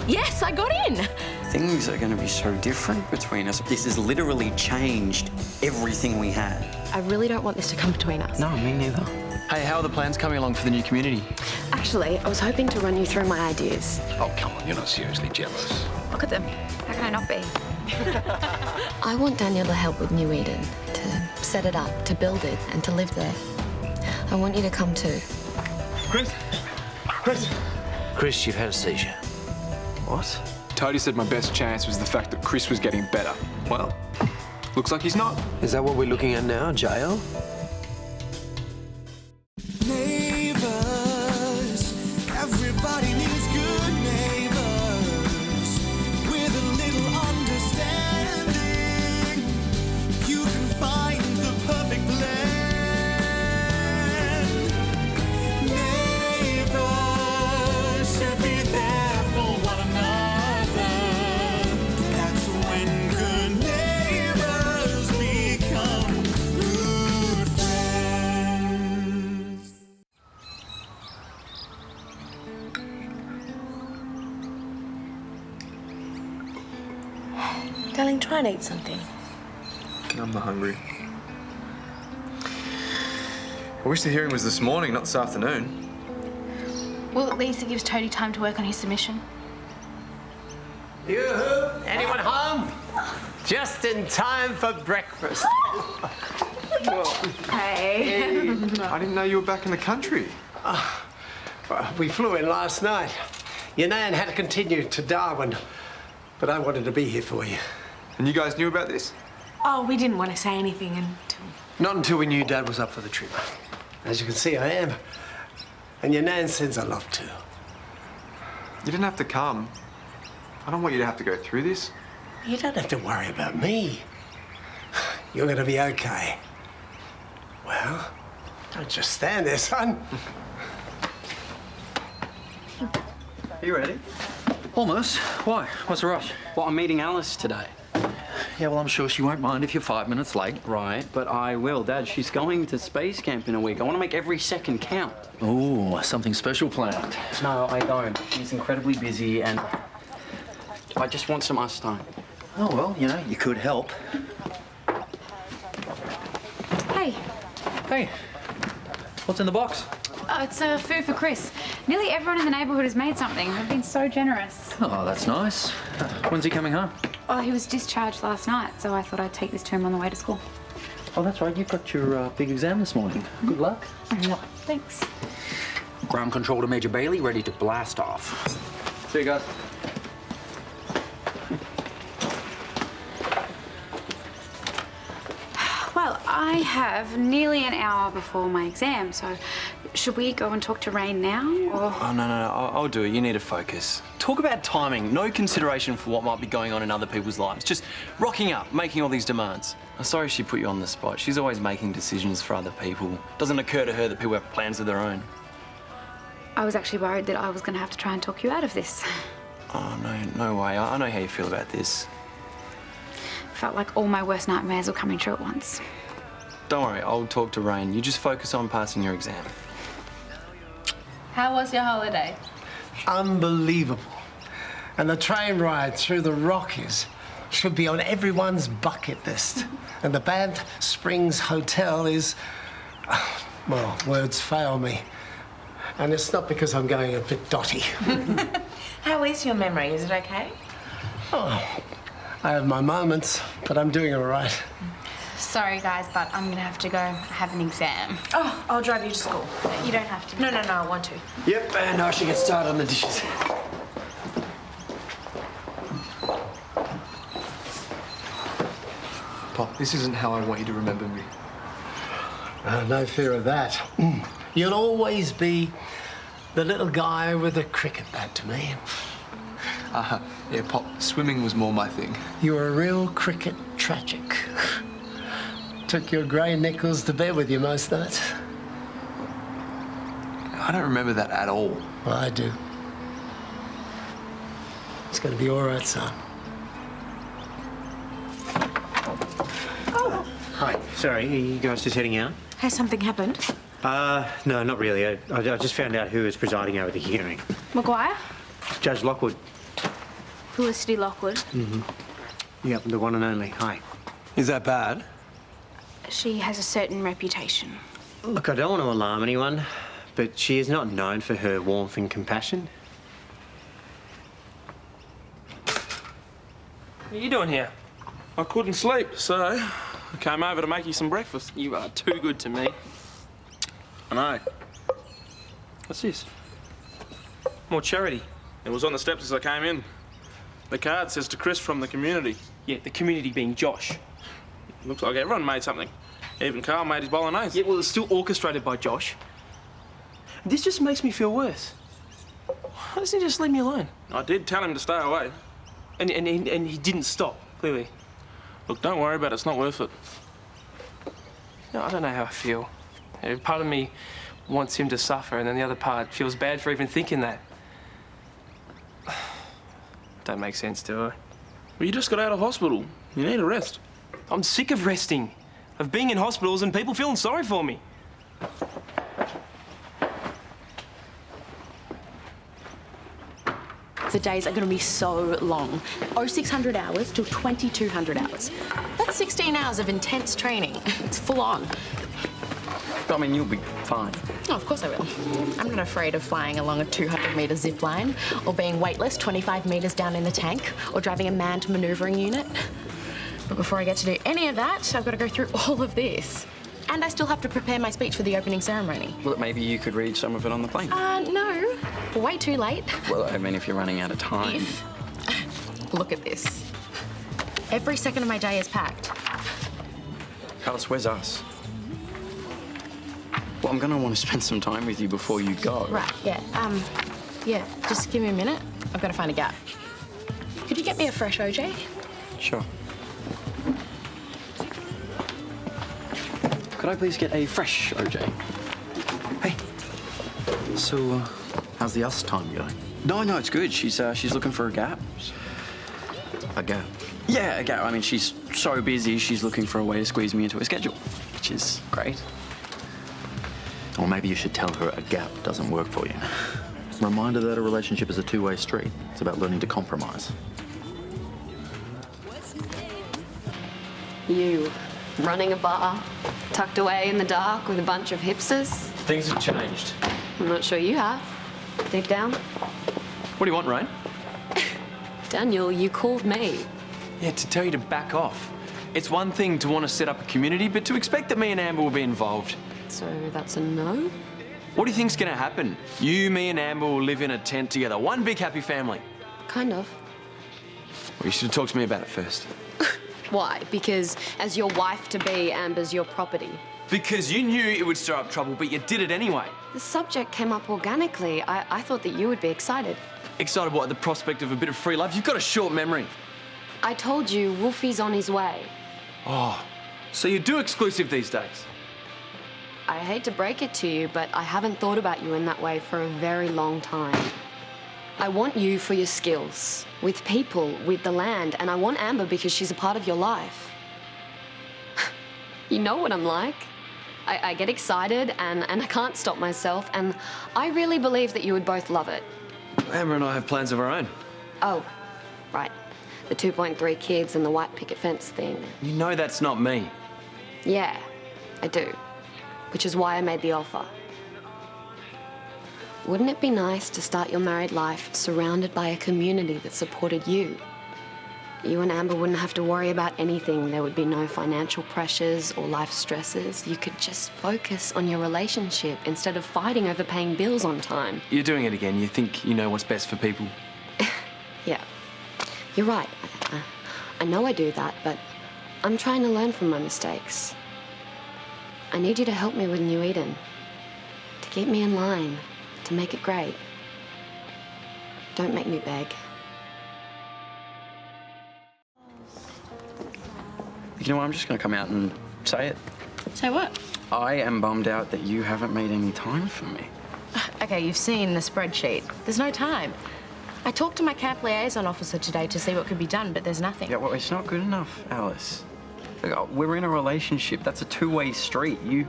Yes, I got in. Things are going to be so different between us. This has literally changed everything we had. I really don't want this to come between us. No, me neither. Hey, how are the plans coming along for the new community? Actually, I was hoping to run you through my ideas. Oh, come on, you're not seriously jealous. Look at them. How can I not be? I want Daniel to help with New Eden, to set it up, to build it, and to live there. I want you to come too. Chris? Chris, you've had a seizure. What? Toadie said my best chance was the fact that Chris was getting better. Well, looks like he's not. Is that what we're looking at now, jail? Neighbours, everybody needs good neighbours. With a little understanding, you can find the perfect blend. Neighbours should be there for one another. That's when good neighbours become good friends. Darling, try and eat something. I'm not hungry. I wish the hearing was this morning, not this afternoon. Well, at least it gives Toadie time to work on his submission. Yoo-hoo! Anyone home? Just in time for breakfast. Hey. I didn't know you were back in the country. We flew in last night. Your nan had to continue to Darwin, but I wanted to be here for you. And you guys knew about this? Oh, we didn't want to say anything until... Not until we knew Dad was up for the trip. As you can see, I am. And your nan sends her love too. You didn't have to come. I don't want you to have to go through this. You don't have to worry about me. You're going to be okay. Well, don't just stand there, son. Are you ready? Almost. Why? What's the rush? Well, I'm meeting Alice today. Yeah, well, I'm sure she won't mind if you're 5 minutes late. Right, but I will. Dad, she's going to space camp in a week. I want to make every second count. Oh, something special planned. No, I don't. She's incredibly busy and I just want some us time. Oh, well, you know, you could help. Hey. Hey, what's in the box? It's food for Chris. Nearly everyone in the neighbourhood has made something. They've been so generous. Oh, that's nice. When's he coming home? Oh, he was discharged last night, so I thought I'd take this to him on the way to school. Oh, that's right. You've got your big exam this morning. Good luck. Thanks. Ground control to Major Bailey, ready to blast off. See you guys. Well, I have nearly an hour before my exam, so should we go and talk to Rain now, or...? Oh, no, I'll do it. You need to focus. Talk about timing. No consideration for what might be going on in other people's lives. Just rocking up, making all these demands. I'm sorry she put you on the spot. She's always making decisions for other people. Doesn't occur to her that people have plans of their own. I was actually worried that I was going to have to try and talk you out of this. Oh, no way. I know how you feel about this. Felt like all my worst nightmares were coming true at once. Don't worry, I'll talk to Rain. You just focus on passing your exam. How was your holiday? Unbelievable. And the train ride through the Rockies should be on everyone's bucket list. And the Banff Springs Hotel is... well, words fail me. And it's not because I'm going a bit dotty. How is your memory? Is it okay? Oh, I have my moments, but I'm doing all right. Sorry, guys, but I'm going to have to go have an exam. Oh, I'll drive you to school. You don't have to. No, I want to. Yep, and I should get started on the dishes. Pop, this isn't how I want you to remember me. No fear of that. You'll always be the little guy with a cricket bat to me. Yeah, Pop, swimming was more my thing. You were a real cricket tragic. Took your grey nickels to bed with you most nights. I don't remember that at all. Well, I do. It's going to be all right, son. Oh. Hi, sorry, are you guys just heading out? Has something happened? No, not really. I just found out who was presiding over the hearing. Maguire? Judge Lockwood. Felicity Lockwood. Yep, the one and only. Hi. Is that bad? She has a certain reputation. Look, I don't want to alarm anyone, but she is not known for her warmth and compassion. What are you doing here? I couldn't sleep, so I came over to make you some breakfast. You are too good to me. I know. What's this? More charity. It was on the steps as I came in. The card says to Chris from the community. Yeah, the community being Josh. Looks like everyone made something. Even Carl made his bolognese. Yeah, well, it's still orchestrated by Josh. This just makes me feel worse. Why doesn't he just leave me alone? I did tell him to stay away. And he didn't stop, clearly. Look, don't worry about it. It's not worth it. No, I don't know how I feel. Part of me wants him to suffer, and then the other part feels bad for even thinking that. Don't make sense, do I? Well, you just got out of hospital. You need a rest. I'm sick of resting, of being in hospitals and people feeling sorry for me. The days are going to be so long. 0600 hours till 2200 hours. That's 16 hours of intense training. It's full on. I mean, you'll be fine. Oh, of course I will. I'm not afraid of flying along a 200-metre zip line, or being weightless 25 metres down in the tank, or driving a manned manoeuvring unit. But before I get to do any of that, I've got to go through all of this. And I still have to prepare my speech for the opening ceremony. Well, maybe you could read some of it on the plane. No. Way too late. Well, I mean, if you're running out of time. Look at this. Every second of my day is packed. Alice, where's us? Well, I'm going to want to spend some time with you before you go. Right, yeah. Yeah, just give me a minute. I've got to find a gap. Could you get me a fresh OJ? Sure. Could I please get a fresh OJ? Hey. So, How's the us time going? No, it's good. She's looking for a gap. A gap? Yeah, a gap. I mean, she's so busy, she's looking for a way to squeeze me into her schedule, which is great. Or maybe you should tell her a gap doesn't work for you. Remind her that a relationship is a two-way street. It's about learning to compromise. You, running a bar, tucked away in the dark with a bunch of hipsters? Things have changed. I'm not sure you have. Deep down. What do you want, Rain? Daniel, you called me. Yeah, to tell you to back off. It's one thing to want to set up a community, but to expect that me and Amber will be involved. So that's a no? What do you think's gonna happen? You, me and Amber will live in a tent together. One big happy family. Kind of. Well, you should have talked to me about it first. Why? Because as your wife-to-be, Amber's your property. Because you knew it would stir up trouble, but you did it anyway. The subject came up organically. I thought that you would be excited. Excited what, at the prospect of a bit of free love? You've got a short memory. I told you, Wolfie's on his way. Oh, so you do exclusive these days? I hate to break it to you, but I haven't thought about you in that way for a very long time. I want you for your skills, with people, with the land, and I want Amber because she's a part of your life. You know what I'm like. I get excited and I can't stop myself, and I really believe that you would both love it. Amber and I have plans of our own. Oh, right. The 2.3 kids and the white picket fence thing. You know that's not me. Yeah, I do. Which is why I made the offer. Wouldn't it be nice to start your married life surrounded by a community that supported you? You and Amber wouldn't have to worry about anything. There would be no financial pressures or life stresses. You could just focus on your relationship instead of fighting over paying bills on time. You're doing it again. You think you know what's best for people. Yeah, you're right. I know I do that, but I'm trying to learn from my mistakes. I need you to help me with New Eden, to keep me in line, to make it great. Don't make me beg. You know what, I'm just going to come out and say it. Say what? I am bummed out that you haven't made any time for me. Okay, you've seen the spreadsheet. There's no time. I talked to my camp liaison officer today to see what could be done, but there's nothing. Yeah, well, it's not good enough, Alice. Look, we're in a relationship. That's a two-way street. You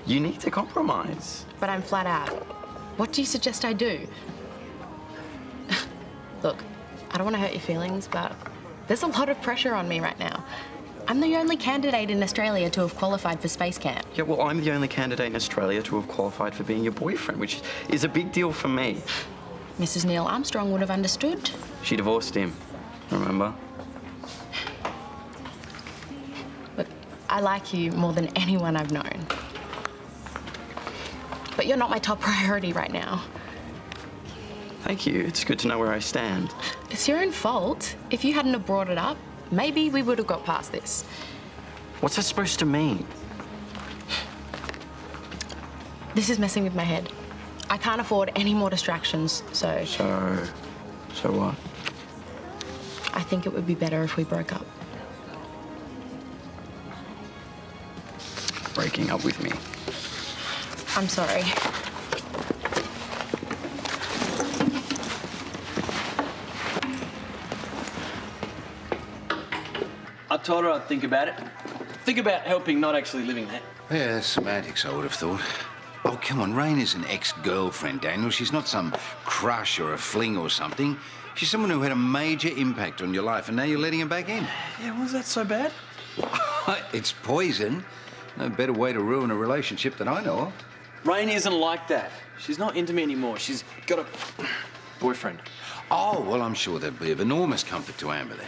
need to compromise. But I'm flat out. What do you suggest I do? Look, don't want to hurt your feelings, but there's a lot of pressure on me right now. I'm the only candidate in Australia to have qualified for space camp. Yeah, well, I'm the only candidate in Australia to have qualified for being your boyfriend, which is a big deal for me. Mrs. Neil Armstrong would have understood. She divorced him, remember? Look, I like you more than anyone I've known. But you're not my top priority right now. Thank you. It's good to know where I stand. It's your own fault. If you hadn't have brought it up, maybe we would have got past this. What's that supposed to mean? This is messing with my head. I can't afford any more distractions, so... So what? I think it would be better if we broke up. Breaking up with me. I'm sorry. I told her I'd think about it. Think about helping, not actually living there. Yeah, that's semantics, I would have thought. Oh, come on, Rain is an ex-girlfriend, Daniel. She's not some crush or a fling or something. She's someone who had a major impact on your life, and now you're letting her back in. Yeah, was that so bad? It's poison. No better way to ruin a relationship than I know of. Rain isn't like that. She's not into me anymore. She's got a boyfriend. Oh, well, I'm sure that'd be of enormous comfort to Amber then.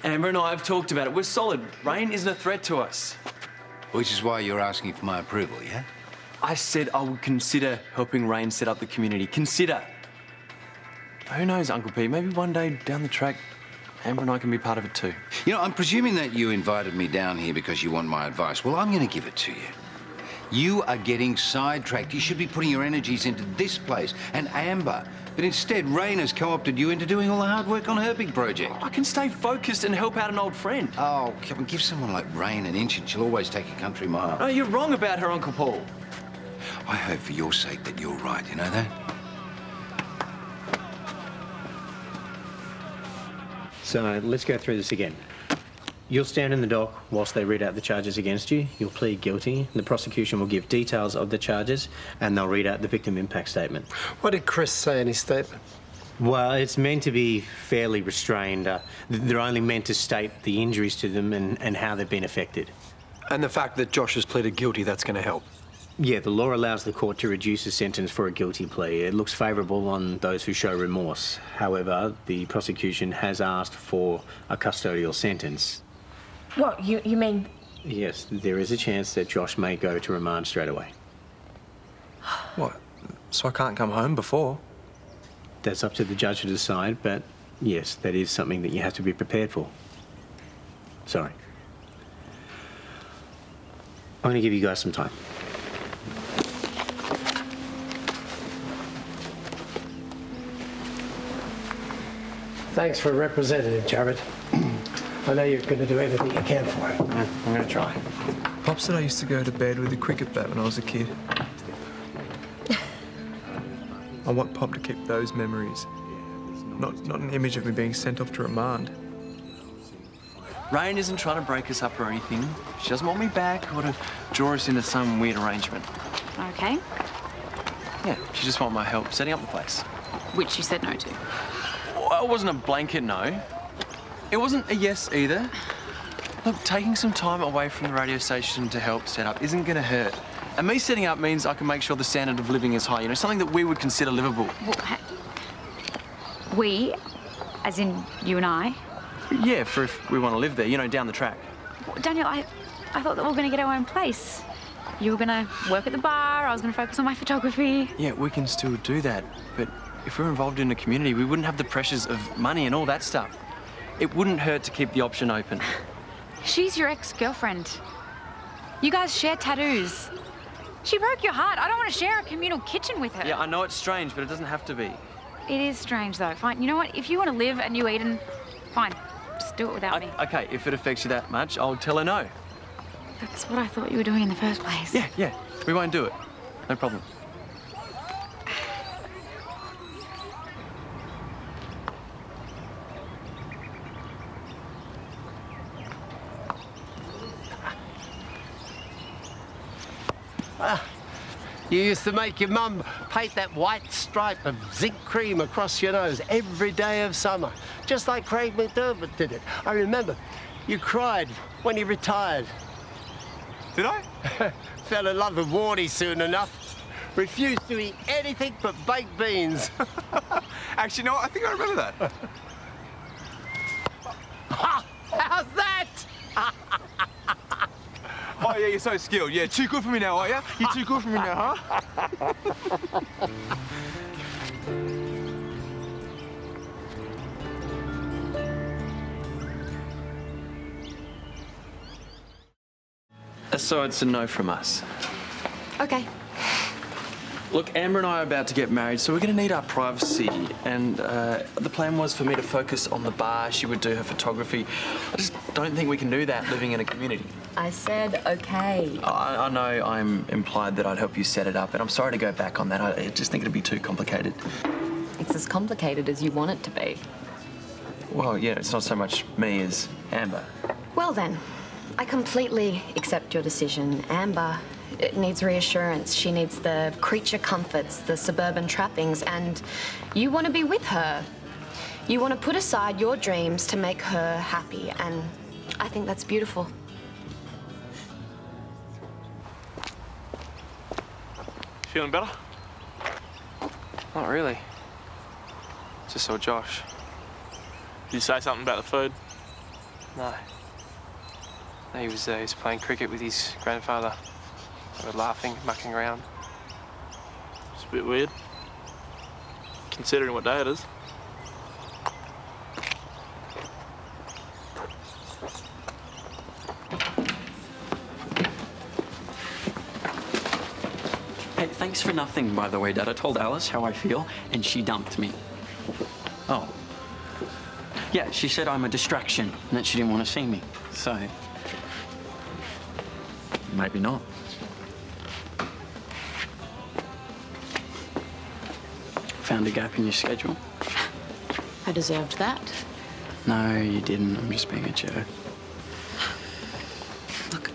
Amber and I have talked about it. We're solid. Rain isn't a threat to us. Which is why you're asking for my approval, yeah? I said I would consider helping Rain set up the community. Consider. Who knows, Uncle P? Maybe one day down the track, Amber and I can be part of it too. You know, I'm presuming that you invited me down here because you want my advice. Well, I'm going to give it to you. You are getting sidetracked. You should be putting your energies into this place and Amber. But instead, Rain has co-opted you into doing all the hard work on her big project. I can stay focused and help out an old friend. Oh, come on, give someone like Rain an inch and she'll always take a country mile. No, you're wrong about her, Uncle Paul. I hope for your sake that you're right, you know that? So let's go through this again. You'll stand in the dock whilst they read out the charges against you. You'll plead guilty. The prosecution will give details of the charges and they'll read out the victim impact statement. What did Chris say in his statement? Well, it's meant to be fairly restrained. They're only meant to state the injuries to them and how they've been affected. And the fact that Josh has pleaded guilty, that's going to help? Yeah, the law allows the court to reduce a sentence for a guilty plea. It looks favourable on those who show remorse. However, the prosecution has asked for a custodial sentence. What, you mean... Yes, there is a chance that Josh may go to remand straight away. What? So I can't come home before? That's up to the judge to decide, but yes, that is something that you have to be prepared for. Sorry. I'm going to give you guys some time. Thanks for a representative, Jared. I know you're going to do everything you can for him. I'm going to try. Pop said I used to go to bed with a cricket bat when I was a kid. I want Pop to keep those memories, not an image of me being sent off to remand. Rain isn't trying to break us up or anything. She doesn't want me back or to draw us into some weird arrangement. Okay. Yeah, she just wants my help setting up the place. Which you said no to. Well, it wasn't a blanket no. It wasn't a yes either. Look, taking some time away from the radio station to help set up isn't going to hurt. And me setting up means I can make sure the standard of living is high, you know, something that we would consider livable. Well, we, as in you and I? Yeah, for if we want to live there, you know, down the track. Daniel, I thought that we were going to get our own place. You were going to work at the bar, I was going to focus on my photography. Yeah, we can still do that, but if we're involved in a community, we wouldn't have the pressures of money and all that stuff. It wouldn't hurt to keep the option open. She's your ex-girlfriend. You guys share tattoos. She broke your heart. I don't want to share a communal kitchen with her. Yeah, I know it's strange, but it doesn't have to be. It is strange, though. Fine. You know what? If you want to live at New Eden, fine. Just do it without me. Okay, if it affects you that much, I'll tell her no. That's what I thought you were doing in the first place. Yeah. We won't do it. No problem. You used to make your mum paint that white stripe of zinc cream across your nose every day of summer, just like Craig McDermott did it. I remember you cried when he retired. Did I? Fell in love with Wardy soon enough. Refused to eat anything but baked beans. Actually, no, I think I remember that. How's that? Oh, yeah, you're so skilled. Yeah, too good for me now, are you? You're too good for me now, huh? So it's a no from us. Okay. Look, Amber and I are about to get married, so we're going to need our privacy. And the plan was for me to focus on the bar. She would do her photography. I just don't think we can do that living in a community. I said okay. I know I'm implied that I'd help you set it up, and I'm sorry to go back on that. I just think it'd be too complicated. It's as complicated as you want it to be. Well, yeah, it's not so much me as Amber. Well then, I completely accept your decision. Amber needs reassurance. She needs the creature comforts, the suburban trappings, and you want to be with her. You want to put aside your dreams to make her happy, and I think that's beautiful. Feeling better? Not really. Just saw Josh. Did you say something about the food? No. No, he was playing cricket with his grandfather. They were laughing, mucking around. It's a bit weird, considering what day it is. Hey, thanks for nothing, by the way, Dad. I told Alice how I feel, and she dumped me. Oh. Yeah, she said I'm a distraction, and that she didn't want to see me. So, maybe not. Found a gap in your schedule? I deserved that. No, you didn't. I'm just being a jerk. Look,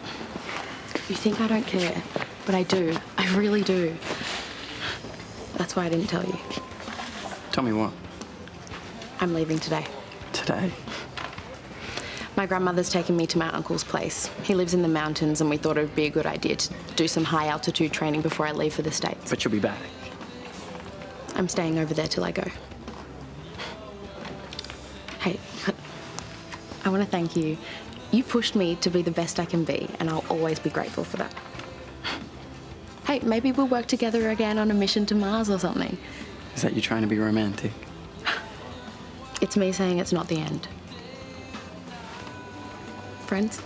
you think I don't care, but I do. I really do. That's why I didn't tell you. Tell me what? I'm leaving today. Today? My grandmother's taken me to my uncle's place. He lives in the mountains, and we thought it would be a good idea to do some high-altitude training before I leave for the States. But you'll be back. I'm staying over there till I go. Hey, I want to thank you. You pushed me to be the best I can be, and I'll always be grateful for that. Hey, maybe we'll work together again on a mission to Mars or something. Is that you trying to be romantic? It's me saying it's not the end. Friends?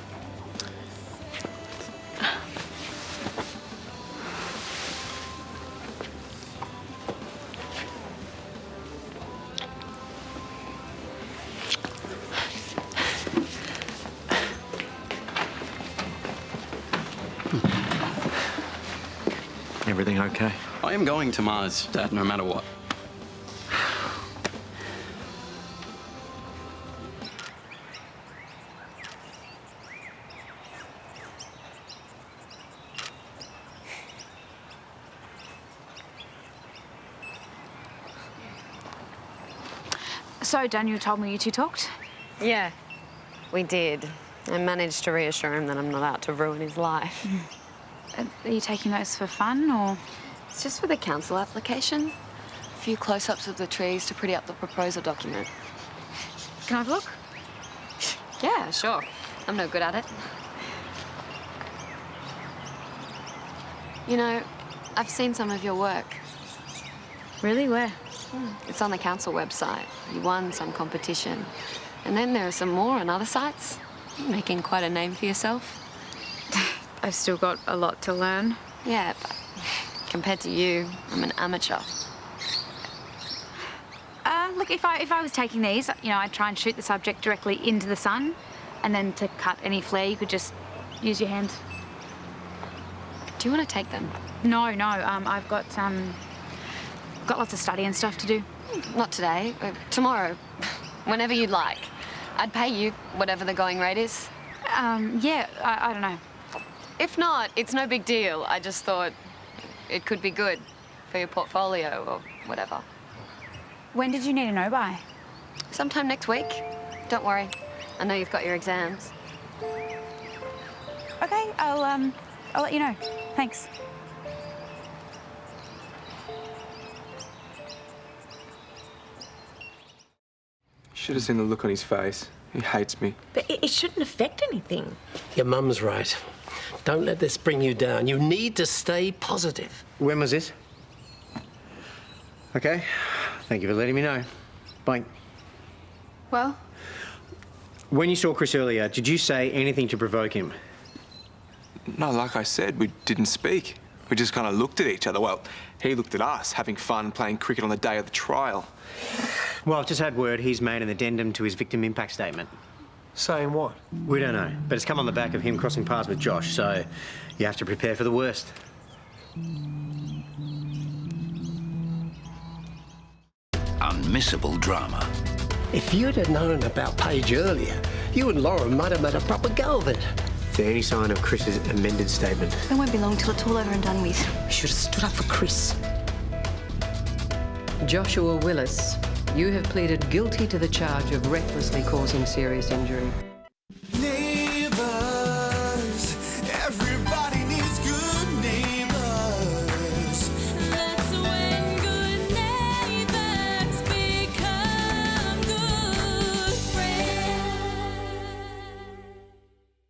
Everything okay? I am going to Mars, Dad, no matter what. So Daniel told me you two talked? Yeah, we did. I managed to reassure him that I'm not out to ruin his life. Are you taking those for fun, or...? It's just for the council application. A few close-ups of the trees to pretty up the proposal document. Can I have a look? Yeah, sure. I'm no good at it. You know, I've seen some of your work. Really? Where? It's on the council website. You won some competition. And then there are some more on other sites. You're making quite a name for yourself. I've still got a lot to learn. Yeah, but compared to you, I'm an amateur. Look, if I was taking these, you know, I'd try and shoot the subject directly into the sun, and then to cut any flare, you could just use your hand. Do you want to take them? No. I've got lots of study and stuff to do. Not today. Tomorrow. Whenever you'd like. I'd pay you whatever the going rate is. Yeah, I don't know. If not, it's no big deal. I just thought it could be good. for your portfolio or whatever. When did you need to know by? Sometime next week. Don't worry. I know you've got your exams. Okay, I'll let you know. Thanks. Should have seen the look on his face. He hates me. But it shouldn't affect anything. Your mum's right. Don't let this bring you down. You need to stay positive. When was this? Okay. Thank you for letting me know. Bye. Well, When you saw Chris earlier, did you say anything to provoke him? No, like I said, we didn't speak. We just kind of looked at each other. Well, he looked at us, having fun playing cricket on the day of the trial. Well, I've just had word he's made an addendum to his victim impact statement. Saying what? We don't know, but it's come on the back of him crossing paths with Josh, so you have to prepare for the worst. Unmissable drama. If you'd have known about Paige earlier, you and Lauren might have made a proper go of it. Is there any sign of Chris's amended statement? It won't be long till it's all over and done with. We should have stood up for Chris. Joshua Willis, you have pleaded guilty to the charge of recklessly causing serious injury.